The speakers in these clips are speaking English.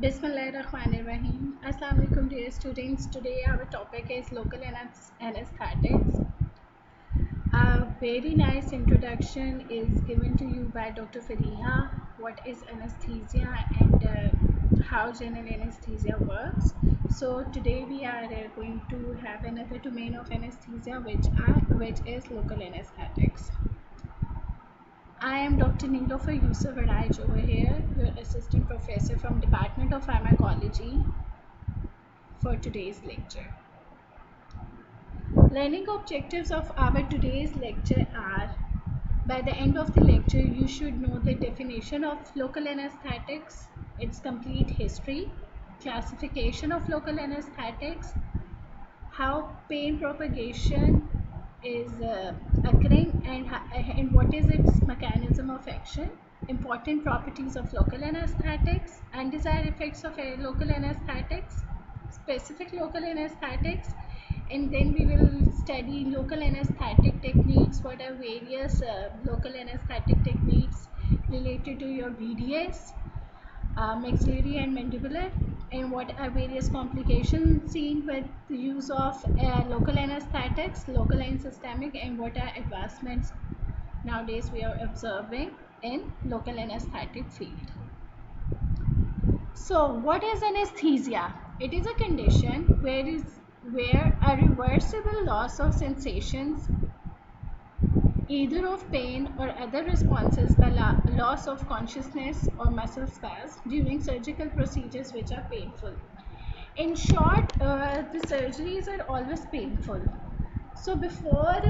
Bismillahirrahmanirrahim. Assalamu alaikum dear students. Today our topic is local anesthetics. A very nice introduction is given to you by Dr. Fariha. What is anesthesia and how general anesthesia works. So today we are going to have another domain of anesthesia which is local anesthetics. I am Dr. Nilofer Yusuf Raj over here, your assistant professor from Department of Pharmacology for today's lecture. Learning objectives of our today's lecture are: by the end of the lecture, you should know the definition of local anesthetics, its complete history, classification of local anesthetics, how pain propagation is occurring and what is its mechanism of action, important properties of local anesthetics, undesired effects of local anesthetics, specific local anesthetics, and then we will study local anesthetic techniques. What are various local anesthetic techniques related to your BDS, maxillary and mandibular, and what are various complications seen with the use of local anesthetics, local and systemic, and what are advancements nowadays we are observing in local anesthetic field. So what is anesthesia? It is a condition where a reversible loss of sensations, either of pain or other responses by loss of consciousness or muscle spasms during surgical procedures which are painful. In short, the surgeries are always painful. So before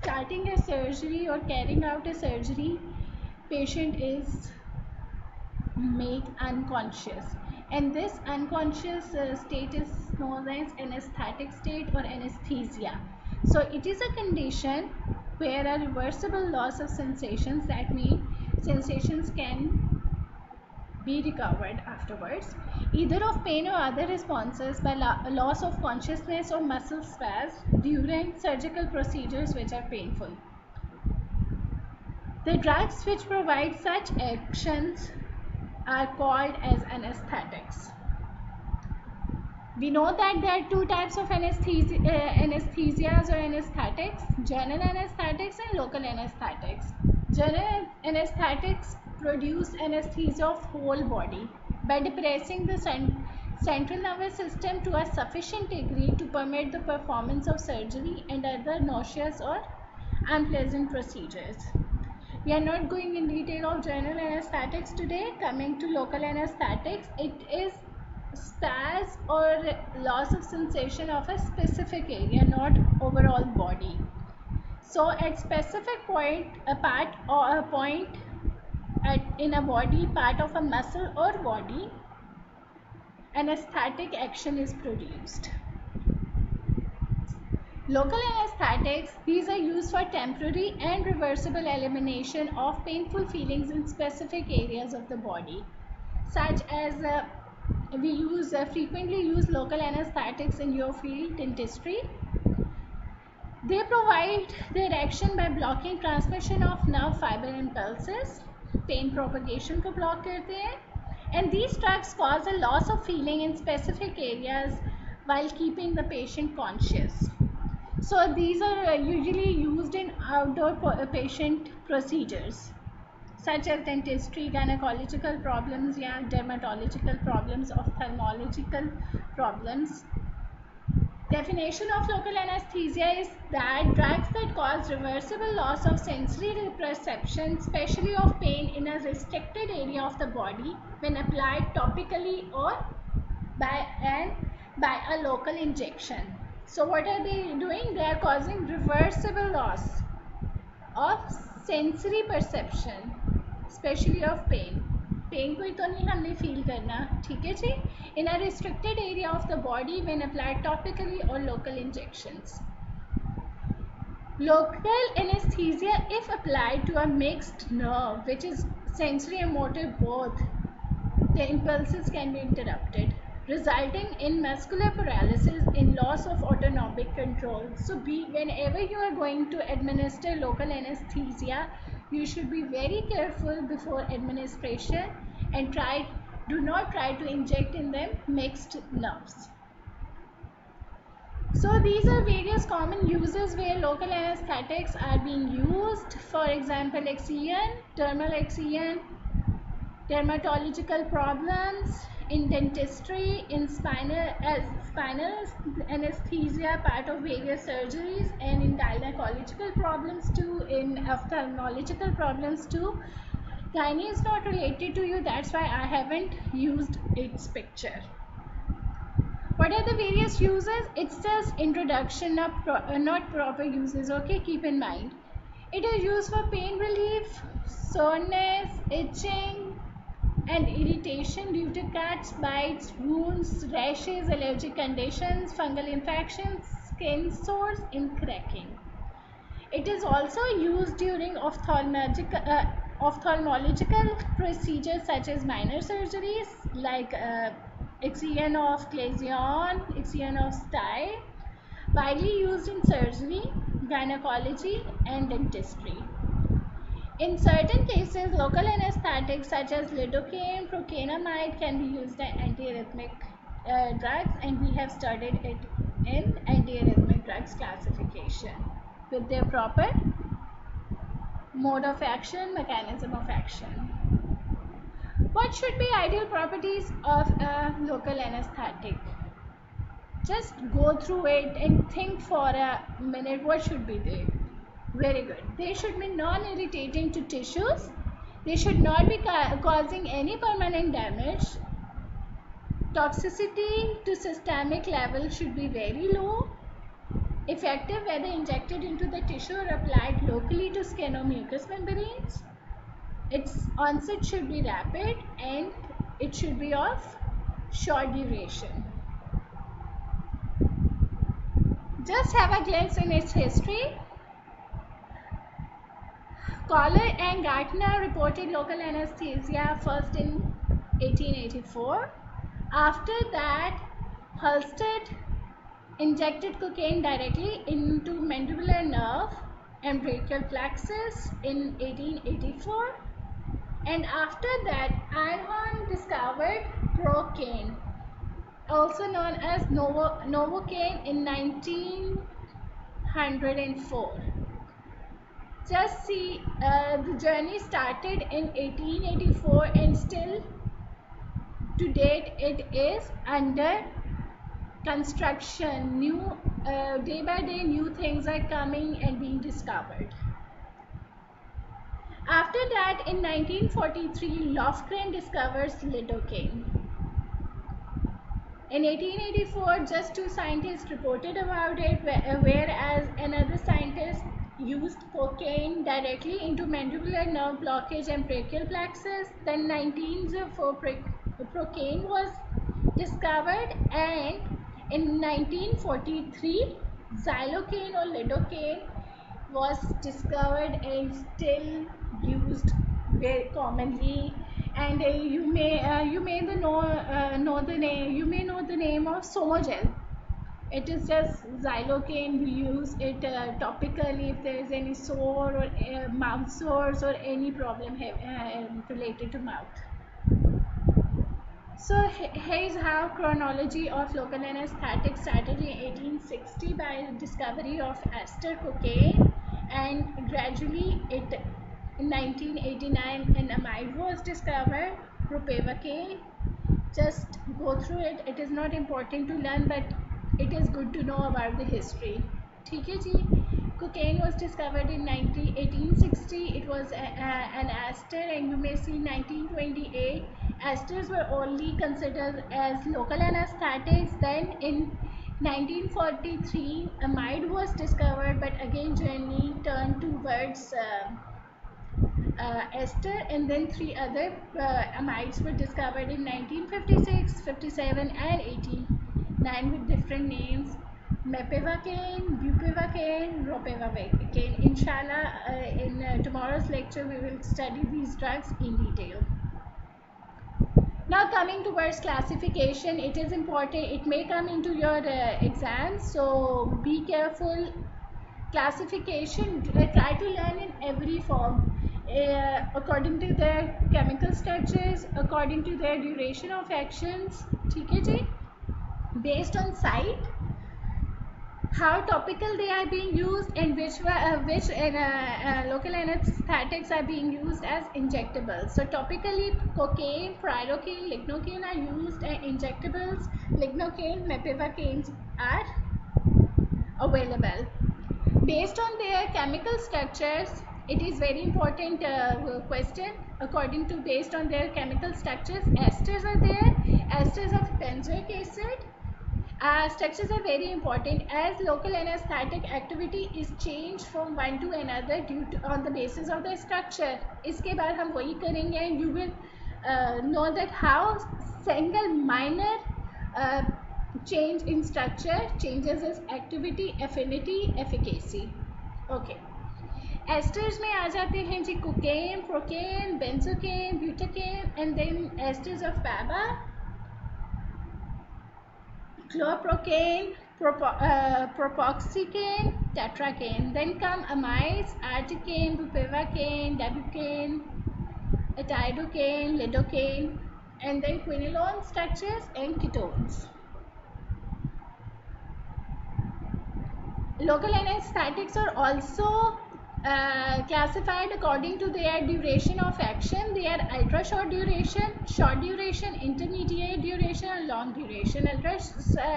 starting a surgery or carrying out a surgery, patient is made unconscious, and this unconscious state is known as anesthetic state or anesthesia. So it is a condition where a reversible loss of sensations, that means sensations can be recovered afterwards, either of pain or other responses by loss of consciousness or muscle spasms during surgical procedures which are painful. The drugs which provide such actions are called as anesthetics. We know that there are two types of anesthesias or anesthetics: general anesthetics and local anesthetics. General anesthetics produce anesthesia of whole body by depressing the central nervous system to a sufficient degree to permit the performance of surgery and other nauseous or unpleasant procedures. We are not going in detail of general anesthetics today. Coming to local anesthetics, it is spasm or loss of sensation of a specific area, not overall body. So at specific point, a part or a point in a body, part of a muscle or body, anesthetic action is produced. Local anesthetics, these are used for temporary and reversible elimination of painful feelings in specific areas of the body, such as we frequently use local anesthetics in your field, dentistry. They provide their action by blocking transmission of nerve fiber impulses, pain propagation को block करते हैं, and these drugs cause a loss of feeling in specific areas while keeping the patient conscious. So these are usually used in outdoor patient procedures such as dentistry, gynecological problems, dermatological problems, ophthalmological problems. Definition of local anesthesia is that drugs that cause reversible loss of sensory perception, especially of pain in a restricted area of the body, when applied topically or by a local injection. So what are they doing? They are causing reversible loss of sensory perception, especially of pain. Pain को तो नहीं हमने feel करना, ठीक है जी, in a restricted area of the body when applied topically or local injections. Local anesthesia, if applied to a mixed nerve, which is sensory and motor both, the impulses can be interrupted, resulting in muscular paralysis and loss of autonomic control. So whenever you are going to administer local anesthesia, you should be very careful before administration and try do not try to inject in them mixed nerves. So these are various common uses where local anesthetics are being used. For example, excision, dermal excision, dermatological problems, in dentistry, in spinal anesthesia, part of various surgeries, and in gynecological problems too, in ophthalmological problems too. Gynae is not related to you, that's why I haven't used its picture. What are the various uses? It's just introduction, not proper uses, okay? Keep in mind. It is used for pain relief, soreness, itching, and irritation due to cuts, bites, wounds, rashes, allergic conditions, fungal infections, skin sores, and cracking. It is also used during ophthalmological procedures such as minor surgeries like excision of Cleason, excision of stye, widely used in surgery, gynecology, and dentistry. In certain cases, local anesthetics such as lidocaine, procainamide can be used as antiarrhythmic drugs, and we have studied it in antiarrhythmic drugs classification with their proper mode of action, mechanism of action. What should be ideal properties of a local anesthetic? Just go through it and think for a minute what should be there. Very good. They should be non-irritating to tissues. They should not be causing any permanent damage. Toxicity to systemic level should be very low. Effective whether injected into the tissue or applied locally to skin or mucous membranes. Its onset should be rapid and it should be of short duration. Just have a glance in its history. Kohler and Gartner reported local anesthesia first in 1884. After that, Halsted injected cocaine directly into mandibular nerve and brachial plexus in 1884. And after that, Einhorn discovered procaine, also known as Novocaine, in 1904. Just see, the journey started in 1884 and still to date it is under construction. New day by day new things are coming and being discovered. After that, in 1943, Lofgren discovers lidocaine. In 1884, just 2 scientists reported about it, whereas another scientist used cocaine directly into mandibular nerve blockage and brachial plexus. Then 1904, procaine was discovered, and in 1943, xylocaine or lidocaine was discovered and still used very commonly. And you may know the name of Somogel. It is just xylocaine. We use it topically if there is any sore or mouth sores or any problem related to mouth. So here is how chronology of local anesthetic started in 1860 by the discovery of ester cocaine, and gradually in 1989 an amide was discovered, ropivacaine. Just go through it. It is not important to learn, but it is good to know about the history. ठीक है जी. Cocaine was discovered in 1860. It was an ester, and you may see 1928. Esters were only considered as local anesthetics. Then in 1943, amide was discovered, but again journey turned towards ester, and then 3 other amides were discovered in 1956, 57, and 89 with different names: mepivacaine, bupivacaine, ropivacaine. Inshallah, in tomorrow's lecture we will study these drugs in detail. Now coming towards classification, it is important. It may come into your exams, so be careful. Classification, try to learn in every form. according to their chemical structures, according to their duration of actions, ठीक है जी, based on site, how topical they are being used, and which local anesthetics are being used as injectables. So topically, cocaine, pyrocaine, lignocaine are used, and injectables, lignocaine, mepivacaine are available. Based on their chemical structures, it is very important question. According to based on their chemical structures, esters are there, esters of benzoic acid. Structures are very important as local anesthetic activity is changed from one to another due to on the basis of the structure. इसके बाद हम वही करेंगे and you will know that how single minor change in structure changes its activity, affinity, efficacy. Okay. Esters में आ जाते हैं जी cocaine, procaine, benzocaine, butadiene, and then esters of PABA, chlorprocaine, propoxycaine, tetracaine. Then come amides, articaine, bupivacaine, dabucaine, etidocaine, lidocaine, and then quinolone structures and ketones. Local anesthetics are also classified according to their duration of action. They are ultra short duration, intermediate duration, and long duration. Ultra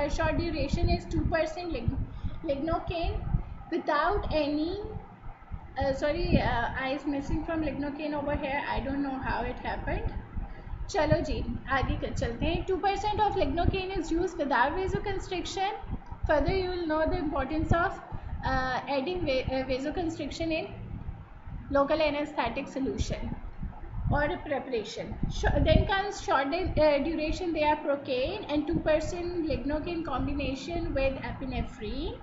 short duration is 2% lignocaine without any I is missing from lignocaine over here. I don't know how it happened. चलो जी आगे चलते हैं. 2% of lignocaine is used without vasoconstriction. Further, you will know the importance of adding vasoconstriction in local anesthetic solution or preparation. Then comes short duration. They are procaine and 2% lignocaine combination with epinephrine.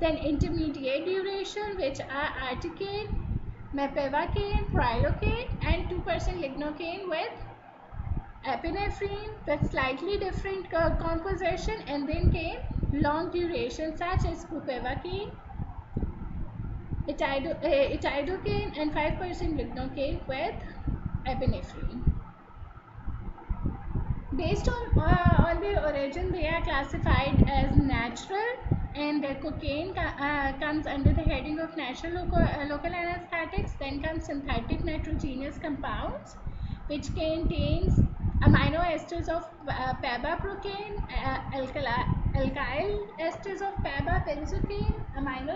Then intermediate duration, which are articaine, mepivacaine, pyrocaine, and 2% lignocaine with epinephrine with slightly different composition. And then came long duration such as bupivacaine, etidocaine, and 5% lignocaine with epinephrine. Based on their origin, they are classified as natural, and cocaine comes under the heading of natural local anesthetics. Then comes synthetic nitrogenous compounds, which contains amino esters of pabaprocaine, alkyl esters of pababenzocaine, amino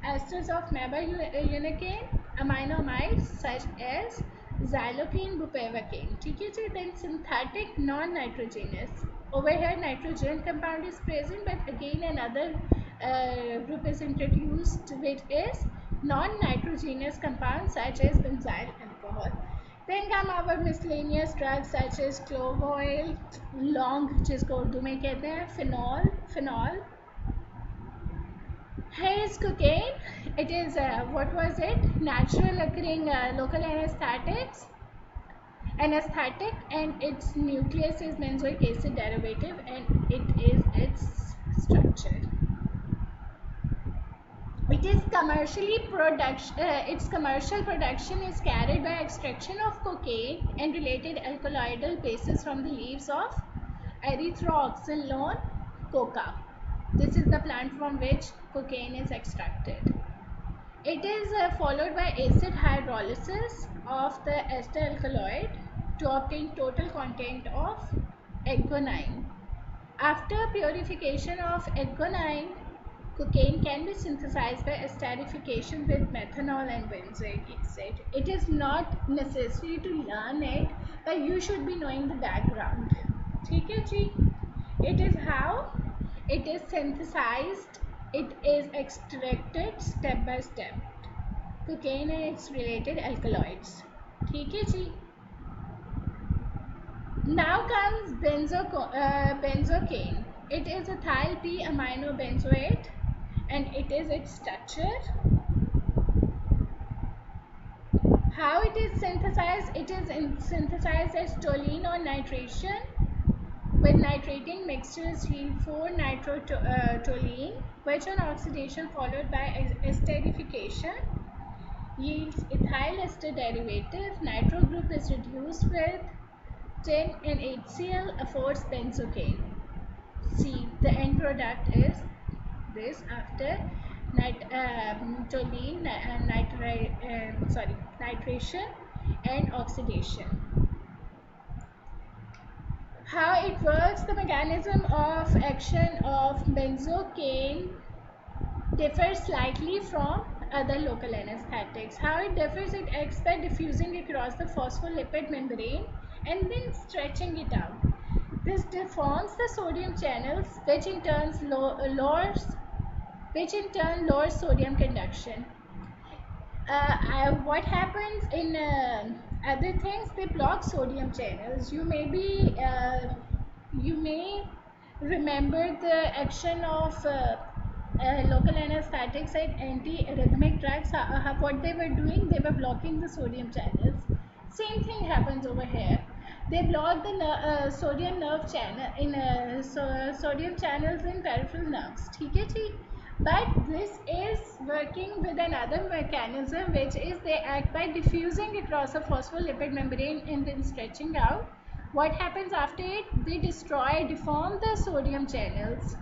esters of mebaunicaine, aminoamides such as xylocaine, bupivacaine. ठीक है जी. Then synthetic non-nitrogenous. Over here nitrogen compound is present, but again another group is introduced which is non-nitrogenous compounds such as benzyl alcohol. Then come our miscellaneous drugs such as clove oil, लौंग जिसको उर्दू में कहते हैं, phenol. Here is cocaine. It is what was it? Natural occurring local anesthetic, and its nucleus is benzoic acid derivative, and it is its structure. It is its commercial production is carried by extraction of cocaine and related alkaloidal bases from the leaves of Erythroxylon coca. This is the plant from which cocaine is extracted. It is followed by acid hydrolysis of the ester alkaloid to obtain total content of agonine. After purification of agonine, cocaine can be synthesized by esterification with methanol and benzoic acid. It is not necessary to learn it, but you should be knowing the background. ठीक है जी. It is how it is synthesized. It is extracted step by step. Cocaine and its related alkaloids. ठीक है जी. Now comes benzocaine. It is ethyl P amino benzoate, and it is its structure. How it is synthesized? It is synthesized as toluene or nitration with nitrating mixtures yield 4-nitrotoluene, which on oxidation followed by esterification yields ethyl ester derivative. Nitro group is reduced with tin and HCl affords benzocaine. See, the end product is this after toluene, nitration and oxidation. How it works, the mechanism of action of benzocaine differs slightly from other local anesthetics. How it differs, it acts by diffusing across the phospholipid membrane and then stretching it out. This deforms the sodium channels, which in turn lowers sodium conduction. What happens in other things? They block sodium channels. You may remember the action of local anesthetics and anti-arrhythmic drugs. What they were doing, they were blocking the sodium channels. Same thing happens over here. They block the sodium nerve channel in sodium channels in peripheral nerves. ठीक है जी? But this is working with another mechanism, which is they act by diffusing across a phospholipid membrane and then stretching out. What happens after it? They deform the sodium channels,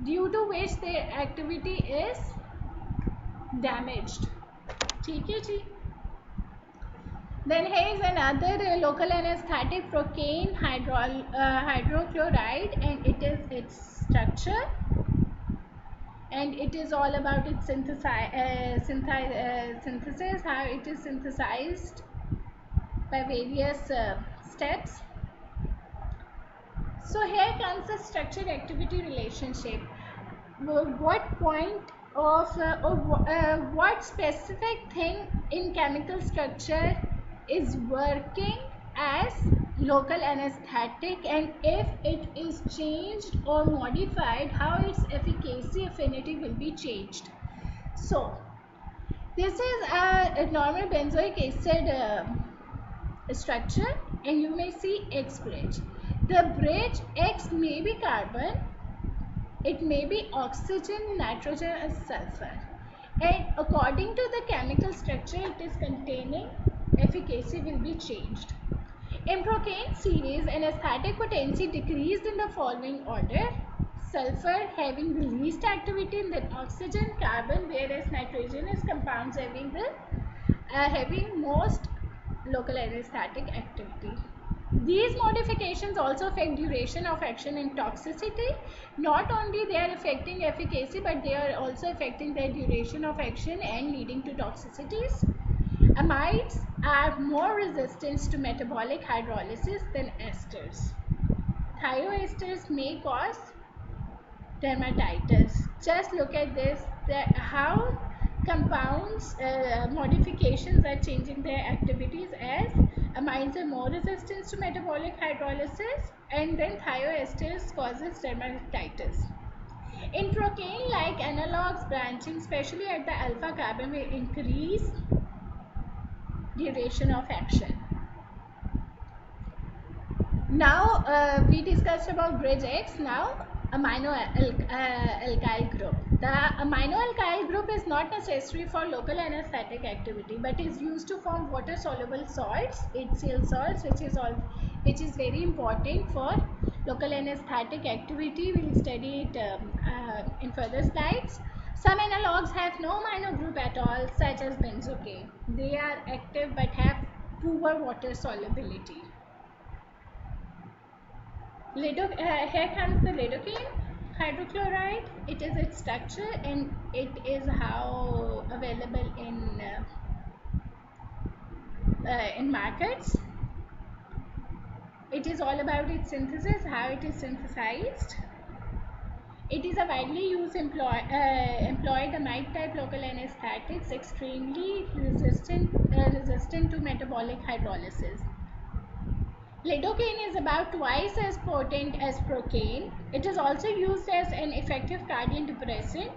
due to which their activity is damaged. ठीक है जी? Then here is another local anesthetic, procaine hydrochloride, and it is its structure, and it is all about its synthesis, how it is synthesized by various steps. So here comes the structure activity relationship. What point of what specific thing in chemical structure is working as local anesthetic, and if it is changed or modified, how its efficacy affinity will be changed. So this is a normal benzoic acid structure, and you may see X bridge. The bridge X may be carbon, it may be oxygen, nitrogen and sulfur, and according to the chemical structure it is containing, efficacy will be changed. In procaine series, anesthetic potency decreased in the following order: sulfur having the least activity, and then oxygen, carbon, whereas nitrogenous compounds having most local anesthetic activity. These modifications also affect duration of action and toxicity. Not only they are affecting efficacy, but they are also affecting their duration of action and leading to toxicities. Amides are more resistant to metabolic hydrolysis than esters. Thioesters may cause dermatitis. Just look at this, how compounds modifications are changing their activities, as amides are more resistant to metabolic hydrolysis, and then thioesters causes dermatitis. In procaine like analogs, branching especially at the alpha carbon will increase duration of action. Now we discussed about bridge X. Now amino alkyl group. The amino alkyl group is not necessary for local anesthetic activity, but is used to form water soluble salts, HCl salts, which is very important for local anesthetic activity. We will study it in further slides. Some analogs have no amino group at all, such as benzocaine. They are active but have poor water solubility. Here comes the lidocaine hydrochloride. It is its structure, and it is how available in markets. It is all about its synthesis, how it is synthesized. It is a widely used employed amide type local anesthetics, extremely resistant to metabolic hydrolysis. Lidocaine is about twice as potent as procaine. It is also used as an effective cardiac depressant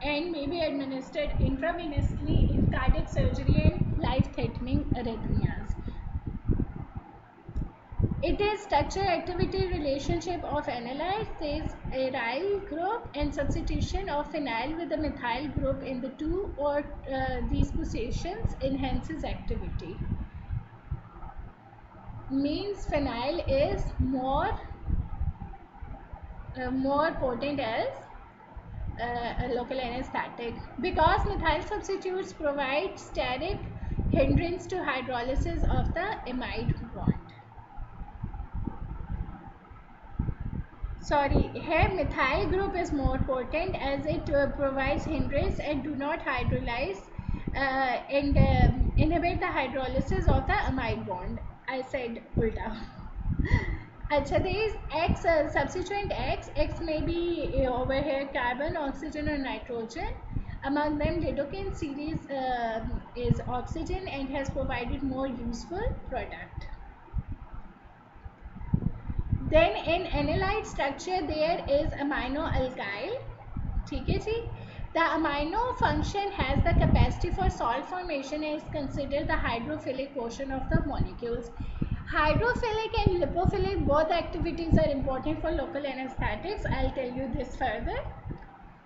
and may be administered intravenously in cardiac surgery and life-threatening arrhythmias. It is structure-activity relationship of analytes. There is aryl group and substitution of phenyl with a methyl group in the two or these positions enhances activity. Means phenyl is more potent as a local anesthetic because methyl substitutes provide steric hindrance to hydrolysis of the amide bond. Sorry, here methyl group is more potent as it provides hindrance and do not hydrolyze and inhibit the hydrolysis of the amide bond. I said ulta. Achha, there is X, substituent X may be over here carbon, oxygen or nitrogen. Among them, lidocaine series is oxygen and has provided more useful product. Then in analyte structure there is amino alkyl. ठीक है जी. The amino function has the capacity for salt formation and is considered the hydrophilic portion of the molecules. Hydrophilic and lipophilic both activities are important for local anesthetics. I'll tell you this further.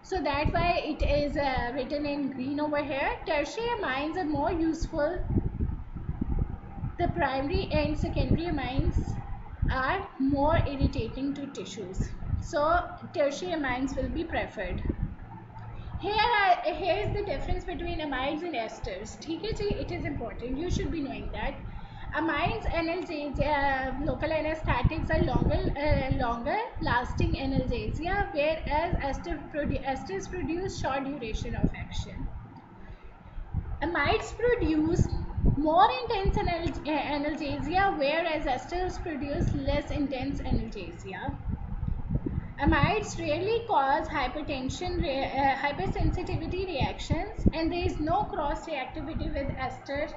So that's why it is written in green over here. Tertiary amines are more useful. The primary and secondary amines are more irritating to tissues. So tertiary amines will be preferred. Here is the difference between amides and esters. ठीक है जी, it is important. You should be knowing that. Amides analgesia, local anesthetics are longer lasting analgesia, whereas esters produce short duration of action. Amides produce more intense analgesia, whereas esters produce less intense analgesia. Amides rarely cause hypertension, hypersensitivity reactions, and there is no cross-reactivity with ester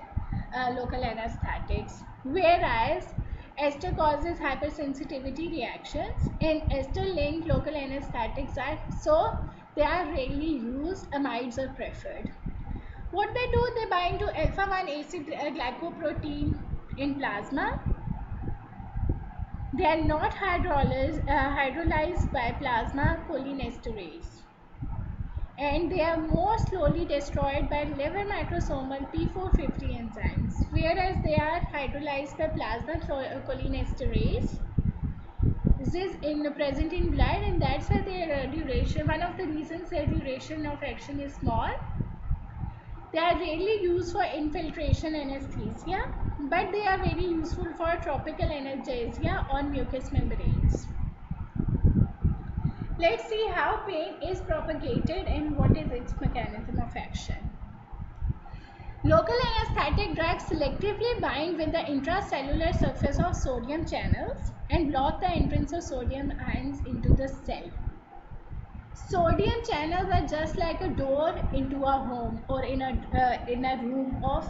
local anesthetics, whereas ester causes hypersensitivity reactions, and ester-linked local anesthetics they are rarely used. Amides are preferred. What they do, they bind to alpha-1 acid glycoprotein in plasma. They are not hydrolyzed by plasma cholinesterase, and they are more slowly destroyed by liver microsomal P450 enzymes, whereas they are hydrolyzed by plasma cholinesterase. This is present in blood, and that's why their duration, one of the reasons their duration of action is small. They are rarely used for infiltration anesthesia, but they are very useful for tropical analgesia on mucous membranes. Let's see how pain is propagated and what is its mechanism of action. Local anesthetic drugs selectively bind with the intracellular surface of sodium channels and block the entrance of sodium ions into the cell. Sodium channels are just like a door into a home or in a room of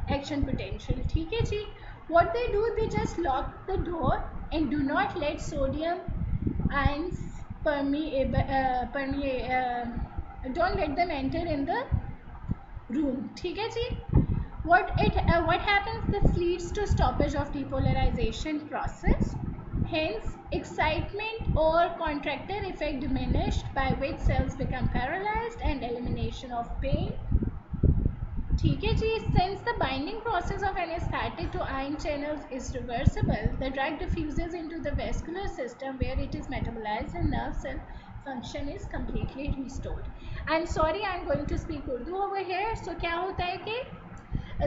action potential. ठीक है जी. What they do, they just lock the door and do not let sodium ions don't let them enter in the room. ठीक है जी. What happens? This leads to stoppage of depolarization process. Hence, excitement or contractor effect diminished, by which cells become paralyzed, and elimination of pain. ठीक है जी. Since the binding process of anesthetic to ion channels is reversible, the drug diffuses into the vascular system where it is metabolized and nerve cell function is completely restored. I'm sorry, I'm going to speak Urdu over here. So क्या होता है कि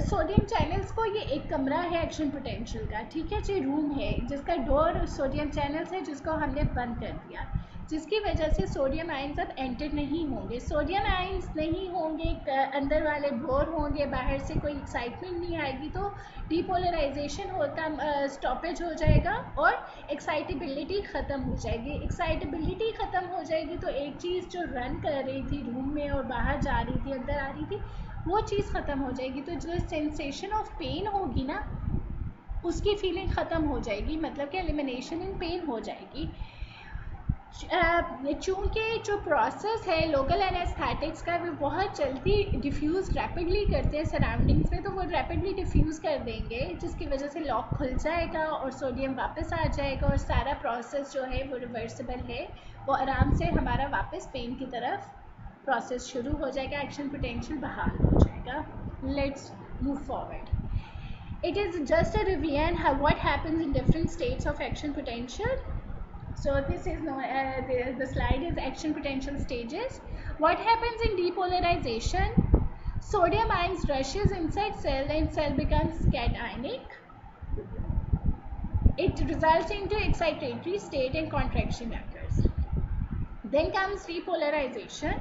sodium channels को, ये एक कमरा है action potential का, ठीक है जी, रूम है जिसका डोर सोडियम चैनल्स है जिसको हमने बंद कर दिया, जिसकी वजह से सोडियम आयंस अब एंटर नहीं होंगे. सोडियम आयंस नहीं होंगे, अंदर वाले बोर होंगे, बाहर से कोई एक्साइटमेंट नहीं आएगी, तो डीपोलराइजेशन होता, स्टॉपेज हो जाएगा और एक्साइटेबिलिटी ख़त्म हो जाएगी. एक्साइटेबिलिटी ख़त्म हो जाएगी तो एक चीज़ जो रन कर रही थी रूम में और बाहर जा रही थी, अंदर आ रही थी, वो चीज़ ख़त्म हो जाएगी. तो जो सेंसेशन ऑफ पेन होगी ना, उसकी फीलिंग ख़त्म हो जाएगी, मतलब कि एलिमिनेशन इन पेन हो जाएगी. चूँकि जो प्रोसेस है लोकल एनेस्थेटिक्स का वो बहुत जल्दी डिफ्यूज़ रैपिडली करते हैं सराउंडिंग्स में, तो वो रैपिडली डिफ्यूज़ कर देंगे जिसकी वजह से लॉक खुल जाएगा और सोडियम वापस आ जाएगा और सारा प्रोसेस जो है वो रिवर्सिबल है, वो आराम से हमारा वापस पेन की तरफ प्रोसेस शुरू हो जाएगा, एक्शन पोटेंशियल बहाल हो जाएगा. Let's move forward. It is just a review on what happens in different states of action potential. So this is the slide is action potential stages. What happens in depolarization? Sodium ions rushes inside cell and cell becomes cationic. It results into excitatory state and contraction occurs. Then comes repolarization.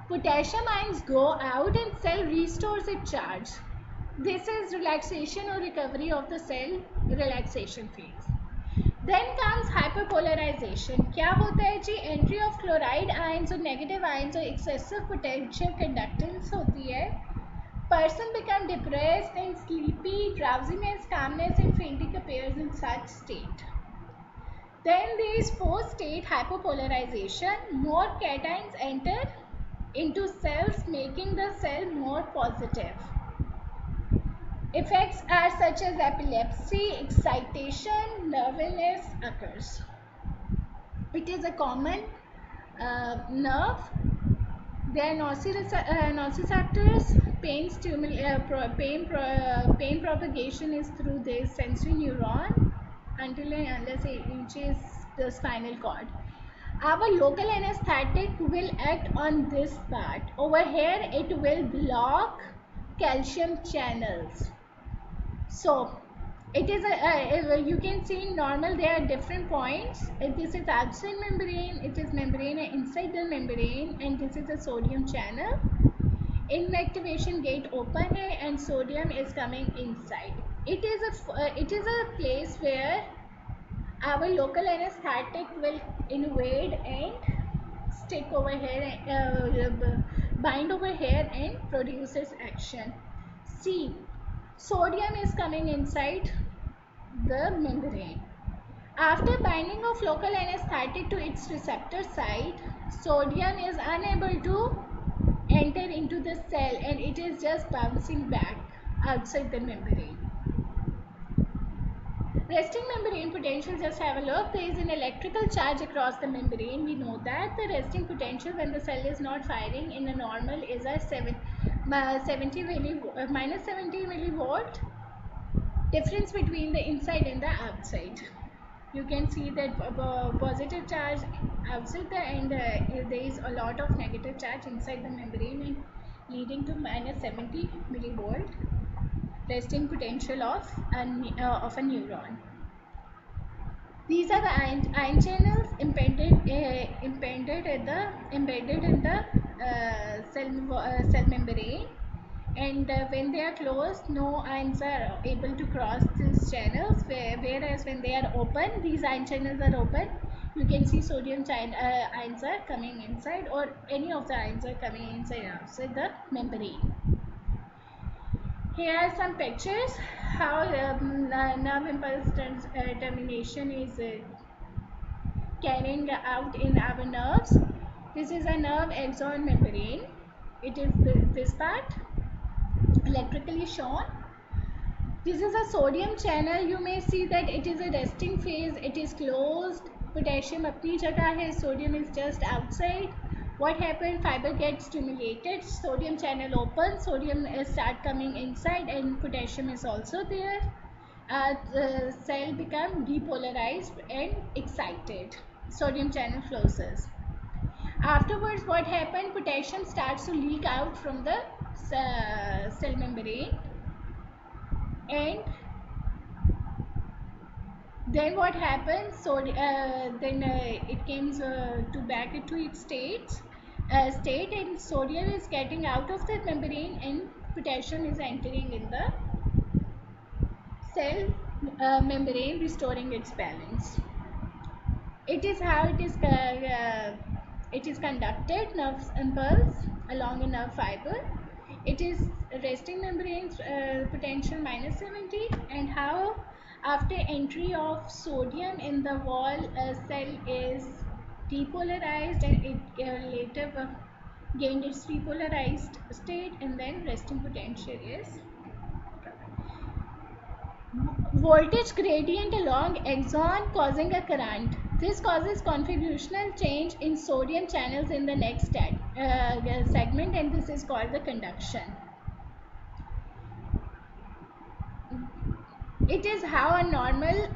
Potassium ions go out and cell restores its charge. This is relaxation or recovery of the cell relaxation phase. Then comes hyperpolarization. क्या होता है जी? Entry of chloride ions और negative ions और excessive potential conductance होती है. Person become depressed and sleepy, drowsiness, calmness and fainting appears in such state. Then there is post-state hyperpolarization. More cations enter into cells, making the cell more positive. Effects are such as epilepsy, excitation, nervousness occurs. It is a common nerve. There are nociceptors. Pain propagation is through the sensory neuron until and unless it reaches the spinal cord. Our local anesthetic will act on this part. Over here, it will block calcium channels. So it is you can see in normal there are different points. This is outside membrane, it is membrane inside the membrane, and this is a sodium channel. Inactivation gate open hai and sodium is coming inside. It is a place where our local anesthetic will invade and stick over here, bind over here and produces action. See, sodium is coming inside the membrane. After binding of local anesthetic to its receptor site, sodium is unable to enter into the cell and it is just bouncing back outside the membrane. Resting membrane potential, just have a look. There is an electrical charge across the membrane. We know that the resting potential when the cell is not firing in a normal is a minus 70 millivolt. Difference between the inside and the outside. You can see that positive charge outside the and there is a lot of negative charge inside the membrane and leading to minus 70 millivolt resting potential of a neuron. These are the ion channels embedded in the cell membrane, and when they are closed, no ions are able to cross these channels. Whereas when they are open, these ion channels are open. You can see sodium ions are coming inside, or any of the ions are coming inside and outside the membrane. Here are some pictures how nerve impulse termination is carrying out in our nerves. This is a nerve axon membrane. It is this part electrically shown. This is a sodium channel. You may see that it is a resting phase. It is closed. Potassium apni jagah hai. Sodium is just outside. What happened? Fiber gets stimulated. Sodium channel opens. Sodium start coming inside, and potassium is also there. The cell become depolarized and excited. Sodium channel closes. Afterwards, what happened? Potassium starts to leak out from the cell membrane, and then what happens? So then it comes to back into its state, and sodium is getting out of the membrane, and potassium is entering in the cell membrane, restoring its balance. It is how it is conducted, nerve impulse along a nerve fiber. It is resting membrane potential minus 70, and how after entry of sodium in the wall, cell is depolarized, and it later gained its repolarized state, and then resting potential is voltage gradient along axon causing a current. This causes configurational change in sodium channels in the next segment, and this is called the conduction. It is how a normal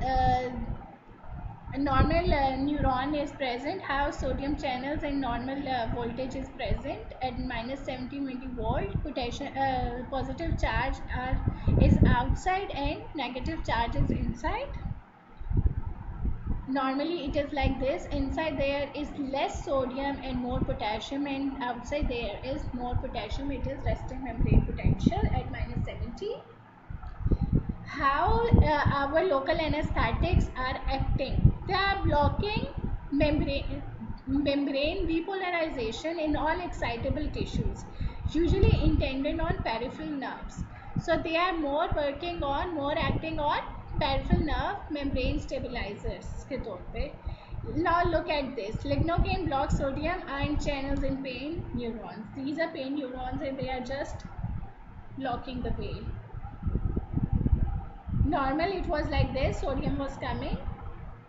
neuron is present, how sodium channels and normal voltage is present at minus 70 millivolt. Positive charge is outside and negative charge is inside. Normally it is like this: inside there is less sodium and more potassium, and outside there is more potassium. It is resting membrane potential at minus 70. How our local anesthetics are acting? They are blocking membrane depolarization in all excitable tissues, usually intended on peripheral nerves. So they are more acting on peripheral nerve membrane stabilizers के तौर पे. Now look at this. Lignocaine blocks sodium ion channels in pain neurons. These are pain neurons, and they are just blocking the pain. Normal it was like this, sodium was coming,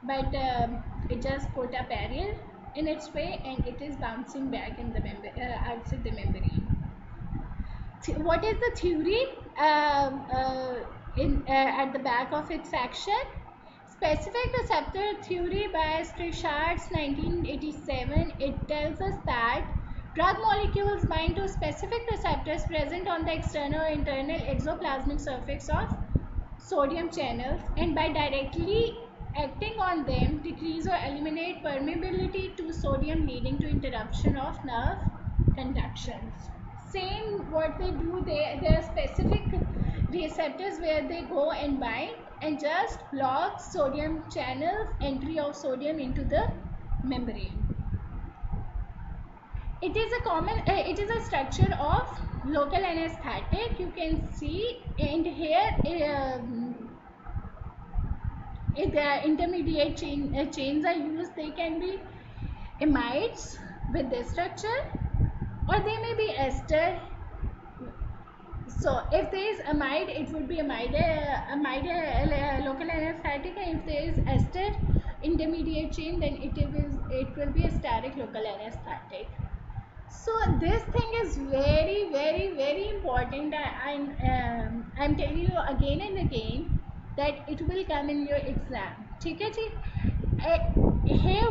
but it just put a barrier in its way, and it is bouncing back in the outside the membrane. What is the theory at the back of its action? Specific receptor theory by Strichard's 1987. It tells us that drug molecules bind to specific receptors present on the external or internal exoplasmic surface of sodium channels, and by directly acting on them decrease or eliminate permeability to sodium, leading to interruption of nerve conductions. Same what they do, there are specific receptors where they go and bind and just block sodium channels, entry of sodium into the membrane. It is a structure of local anesthetic. You can see, and here the intermediate chains are used. They can be amides with this structure, or they may be ester. So if there is amide, it would be amide local anesthetic, and if there is ester intermediate chain, then it will be a steric local anesthetic. So this thing is very, very, very important. I'm telling you again and again that it will come in your exam. ठीक है जी? Here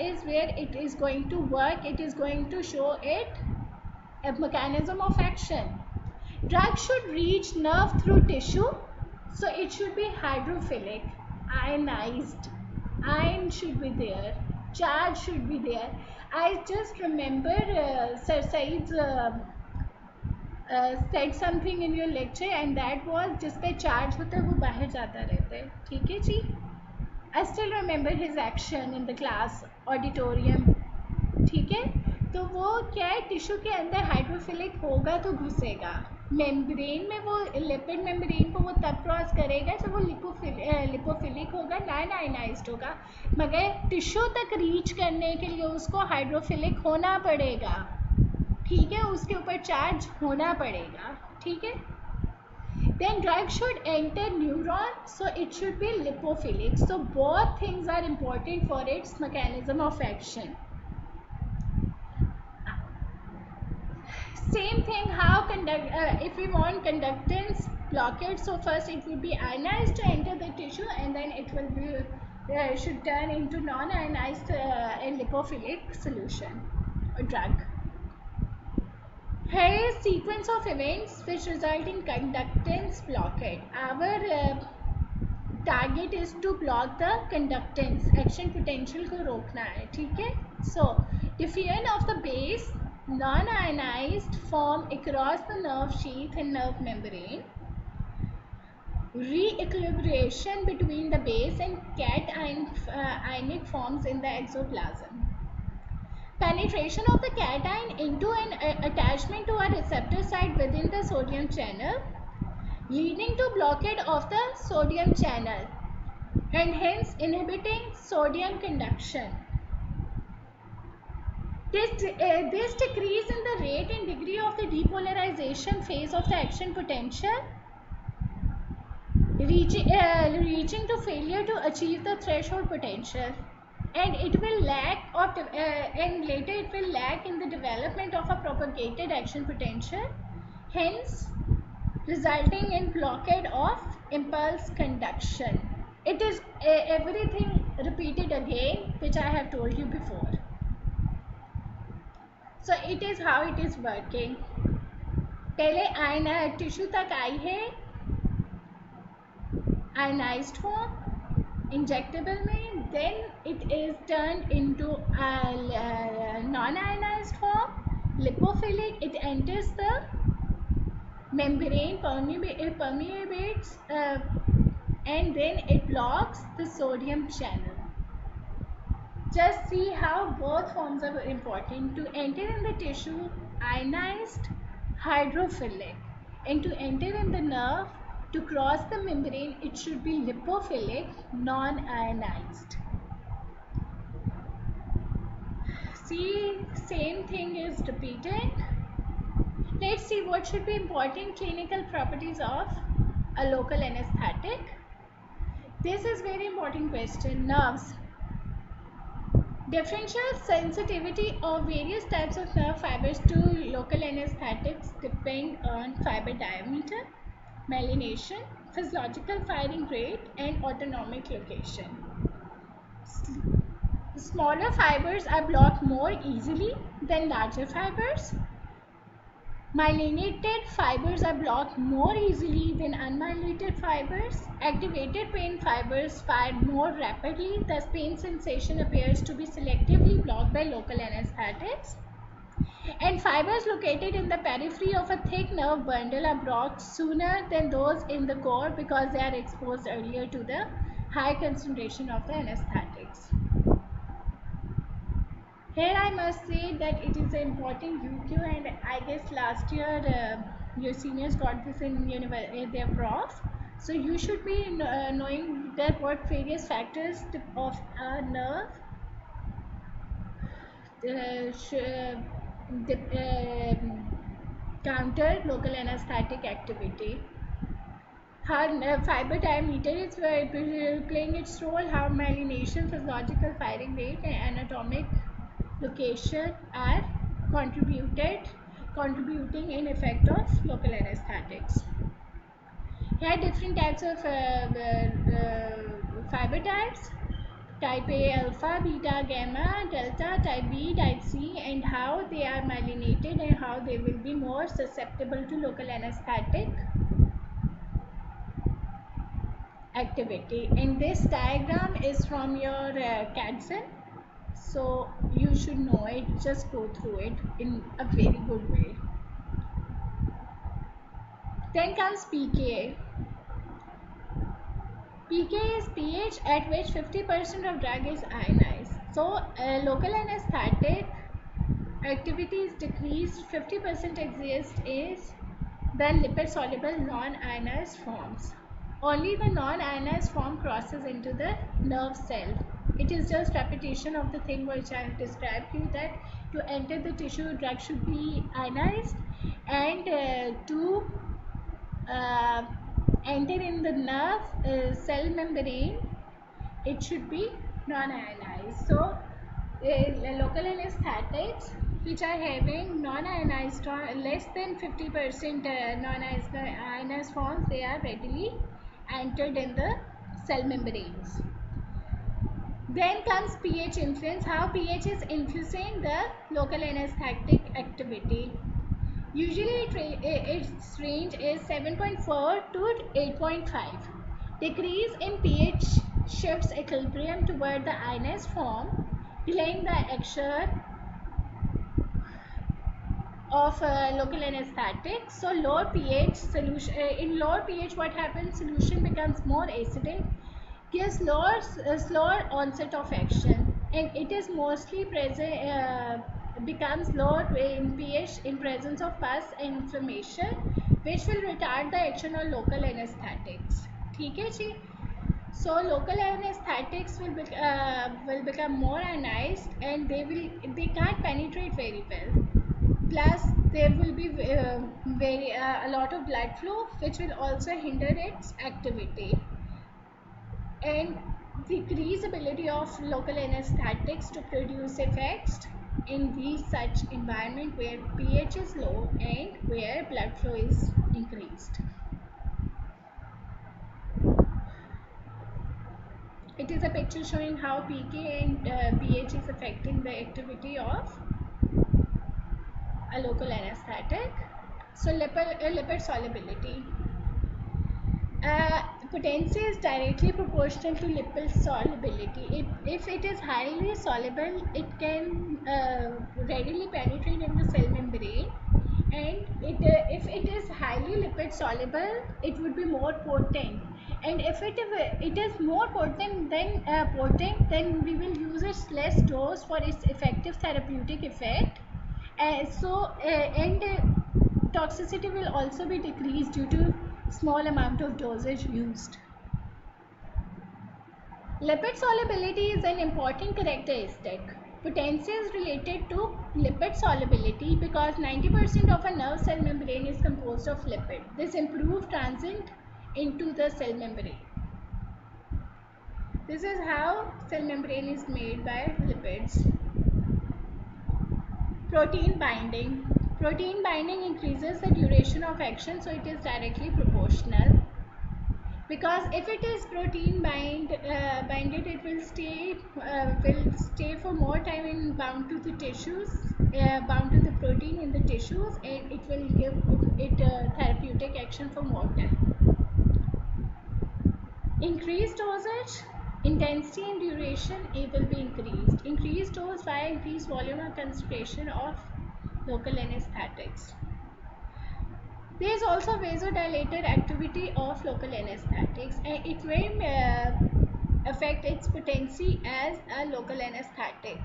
is where it is going to work. It is going to show it a mechanism of action. Drug should reach nerve through tissue, so it should be hydrophilic, ionized. Ion should be there, charge should be there. I just remember Sir Saeed said something in your lecture, and that was जिस पे charge होता है वो बाहर जाता रहता है. ठीक है जी? I still remember his action in the class auditorium. ठीक है? तो वो क्या है, टिश्यू के अंदर हाइड्रोफिलिक होगा तो घुसेगा, मेम्ब्रेन में वो लिपिड मेम्ब्रेन को वो तब क्रॉस करेगा जब वो लिपोफिलिक होगा, नॉन आयनाइज्ड होगा, मगर टिश्यू तक रीच करने के लिए उसको हाइड्रोफिलिक होना पड़ेगा. ठीक है, उसके ऊपर चार्ज होना पड़ेगा. ठीक है. Then drug should enter neuron, so it should be lipophilic. So both things are important for its mechanism of action. Same thing, how if we want conductance blockade, so first it would be ionized to enter the tissue, and then it will be should turn into non-ionized and lipophilic solution or drug. Here is sequence of events which result in conductance blockade. Our target is to block the conductance, action potential को रोकना है. ठीक है. So diffusion of the base, non-ionized form across the nerve sheath and nerve membrane, re-equilibration between the base and cationic forms in the exoplasm, penetration of the cation into an attachment to a receptor site within the sodium channel, leading to blockade of the sodium channel and hence inhibiting sodium conduction. This decrease in the rate and degree of the depolarization phase of the action potential, reaching to failure to achieve the threshold potential, and it will lack of and later it will lack in the development of a propagated action potential, hence resulting in blockade of impulse conduction. It is everything repeated again which I have told you before. So it is how it is working. पहले ion tissue तक आई है ionised form injectable में, then it is turned into non-ionized form, lipophilic. It enters the membrane, permeates, and then it blocks the sodium channel. Just see how both forms are important. To enter in the tissue, ionized, hydrophilic, and to enter in the nerve, to cross the membrane, it should be lipophilic, non-ionized. See, same thing is repeated. Let's see what should be important clinical properties of a local anesthetic. This is very important question. Nerves. Differential sensitivity of various types of nerve fibers to local anesthetics depend on fiber diameter, myelination, physiological firing rate, and autonomic location. Smaller fibers are blocked more easily than larger fibers. Myelinated fibers are blocked more easily than unmyelinated fibers. Activated pain fibers fire more rapidly, thus pain sensation appears to be selectively blocked by local anesthetics. And fibers located in the periphery of a thick nerve bundle are blocked sooner than those in the core because they are exposed earlier to the high concentration of the anesthetics. Here I must say that it is an important UQ, and I guess last year your seniors got this in their prof. So you should be knowing that what various factors of a nerve counter local anesthetic activity. How fiber diameter is playing its role, how myelination, physiological firing rate, and anatomic location are contributing in effect of local anesthetics. Here are different types of fiber types: type A alpha, beta, gamma, delta, type B, type C, and how they are myelinated and how they will be more susceptible to local anesthetic activity. And this diagram is from your Kadson. So you should know it, just go through it in a very good way. Then comes pKa. pKa is pH at which 50% of drug is ionized. So local anesthetic activity is decreased, 50% exists is then lipid soluble non-ionized forms. Only the non-ionized form crosses into the nerve cell. It is just repetition of the thing which I have described to you, that to enter the tissue drug should be ionized, and to enter in the nerve cell membrane it should be non-ionized. So local anesthetics which are having non-ionized less than 50% non-ionized forms, they are readily entered in the cell membranes. Then comes pH influence, how pH is influencing the local anesthetic activity. Usually its range is 7.4 to 8.5. Decrease in pH shifts equilibrium toward the ionized form, delaying the action of local anesthetic. So lower pH solution, in lower pH what happens, solution becomes more acidic, gives slower onset of action, and it is mostly present becomes lower in pH in presence of pus and inflammation, which will retard the action of local anesthetics. ठीक है जी. So local anesthetics will become more ionized, and they can't penetrate very well. Plus, there will be a lot of blood flow, which will also hinder its activity, and decrease ability of local anesthetics to produce effects in these such environment where pH is low and where blood flow is increased. It is a picture showing how pK and pH is affecting the activity of a local anesthetic. So lipid solubility. Potency is directly proportional to lipid solubility. If it is highly soluble, it can readily penetrate in the cell membrane, and if it is highly lipid soluble, it would be more potent. And if it is more potent, then we will use its less dose for its effective therapeutic effect. And toxicity will also be decreased due to small amount of dosage used. Lipid solubility is an important characteristic. Potency is related to lipid solubility because 90% of a nerve cell membrane is composed of lipid. This improves transit into the cell membrane. This is how cell membrane is made by lipids. Protein binding. Protein binding increases the duration of action, so it is directly proportional. Because if it is protein binded, it will stay for more time and bound to the tissues, bound to the protein in the tissues, and it will give it therapeutic action for more time. Increased dosage, intensity and duration, it will be increased. Increased dose via increased volume or concentration of local anesthetics. There is also vasodilator activity of local anesthetics, and it will affect its potency as a local anesthetic.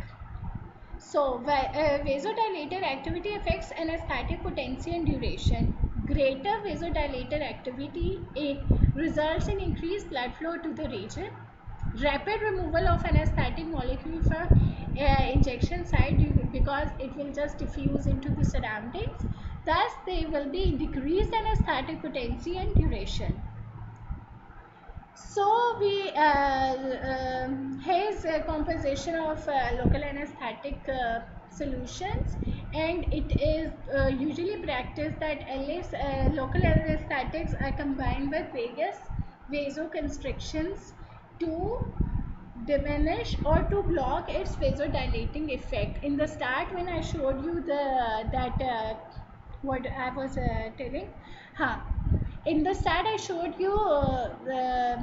So, vasodilator activity affects anesthetic potency and duration. Greater vasodilator activity results in increased blood flow to the region. Rapid removal of anesthetic molecule from injection site because it will just diffuse into the surroundings. Thus, there will be decreased anesthetic potency and duration. So, here's a composition of local anesthetic solutions, and it is usually practiced that local anesthetics are combined with various vasoconstrictions to diminish or to block its vasodilating effect. In the start, when I showed you what I was telling, in the start I showed you the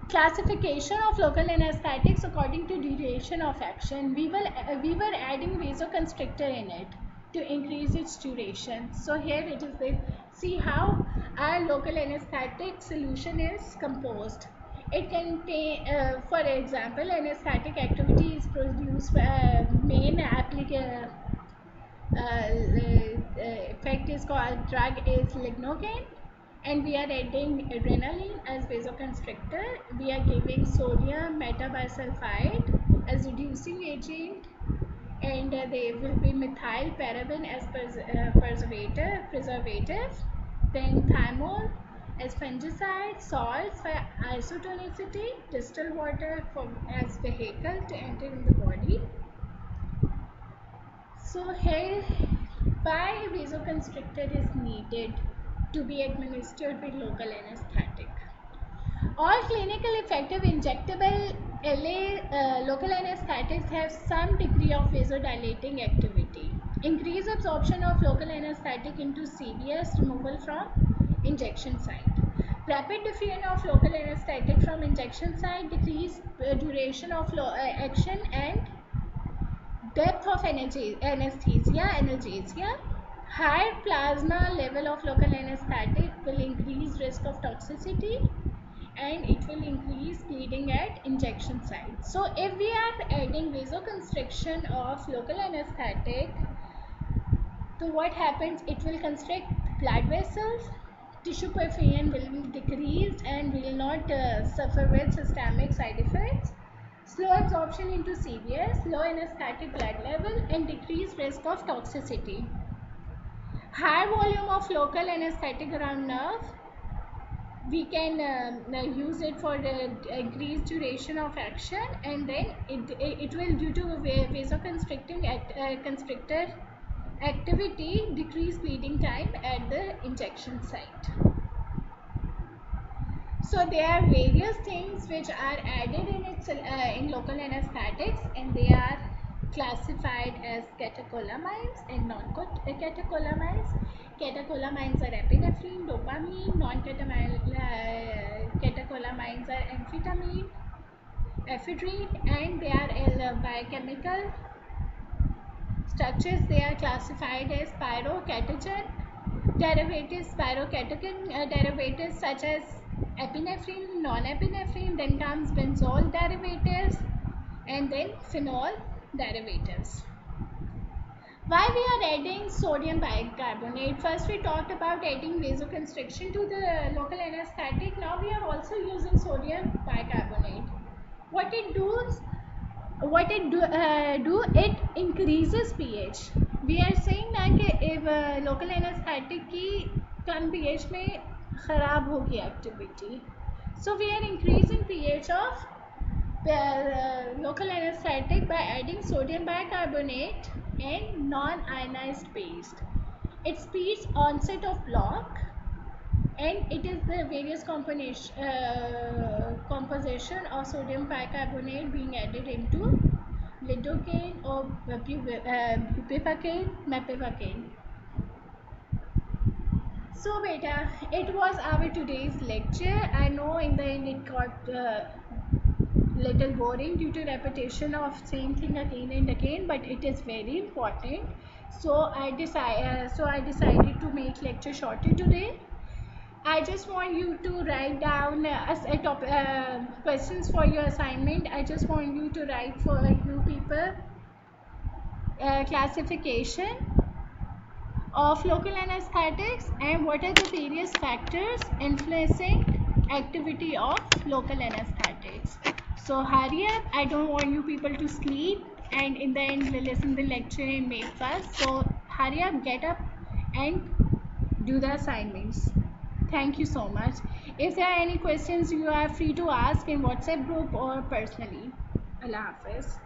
classification of local anesthetics according to duration of action. We were adding vasoconstrictor in it to increase its duration. So here it is. See how our local anesthetic solution is composed. It contain, for example, anesthetic activity is produced. Main effect is called drug is lignocaine, and we are adding adrenaline as vasoconstrictor. We are giving sodium metabisulfite as reducing agent, and there will be methyl paraben as preservative. Then thymol as fungicide, salts for isotonicity, distilled water as vehicle to enter in the body. So here, why vasoconstrictor is needed to be administered with local anesthetic. All clinical effective injectable local anesthetics have some degree of vasodilating activity. Increased absorption of local anesthetic into CVS, removal from injection site. Rapid diffusion of local anesthetic from injection site, decreased duration of action, and depth of analgesia. Higher plasma level of local anesthetic will increase risk of toxicity, and it will increase bleeding at injection site. So if we are adding vasoconstriction of local anesthetic, so what happens? It will constrict blood vessels, tissue perfusion will be decreased and will not suffer with systemic side effects. Slow absorption into CVS, low anesthetic blood level, and decreased risk of toxicity. High volume of local anesthetic around nerve. We can use it for the increased duration of action, and then it will, due to vasoconstricting constrictor activity, decrease bleeding time at the injection site. So there are various things which are added in local anesthetics, and they are classified as catecholamines and non-catecholamines. Catecholamines are epinephrine, dopamine. Non-catecholamines are amphetamine, ephedrine, and they are biochemical structures. They are classified as pyrocatagen derivatives, pyrocatagen derivatives such as epinephrine, non-epinephrine, then comes benzol derivatives, and then phenol derivatives. Why we are adding sodium bicarbonate? First we talked about adding vasoconstriction to the local anesthetic. Now we are also using sodium bicarbonate. What it does, it increases pH. We are saying that if local anesthetic की कम pH में खराब होगी activity, so we are increasing pH of local anesthetic by adding sodium bicarbonate and non-ionized paste. It speeds onset of block, and it is the various composition of sodium bicarbonate being added into lidocaine or bupivacaine, mepivacaine. So beta, it was our today's lecture. I know in the end it got little boring due to repetition of same thing again and again, but it is very important. So I decided to make lecture shorter today. I just want you to write down questions for your assignment. I just want you to write for you people classification of local anesthetics and what are the various factors influencing activity of local anesthetics. So hurry up, I don't want you people to sleep and in the end listen the lecture and make fuss. So hurry up, get up and do the assignments. Thank you so much. If there are any questions, you are free to ask in WhatsApp group or personally. Allah Hafiz.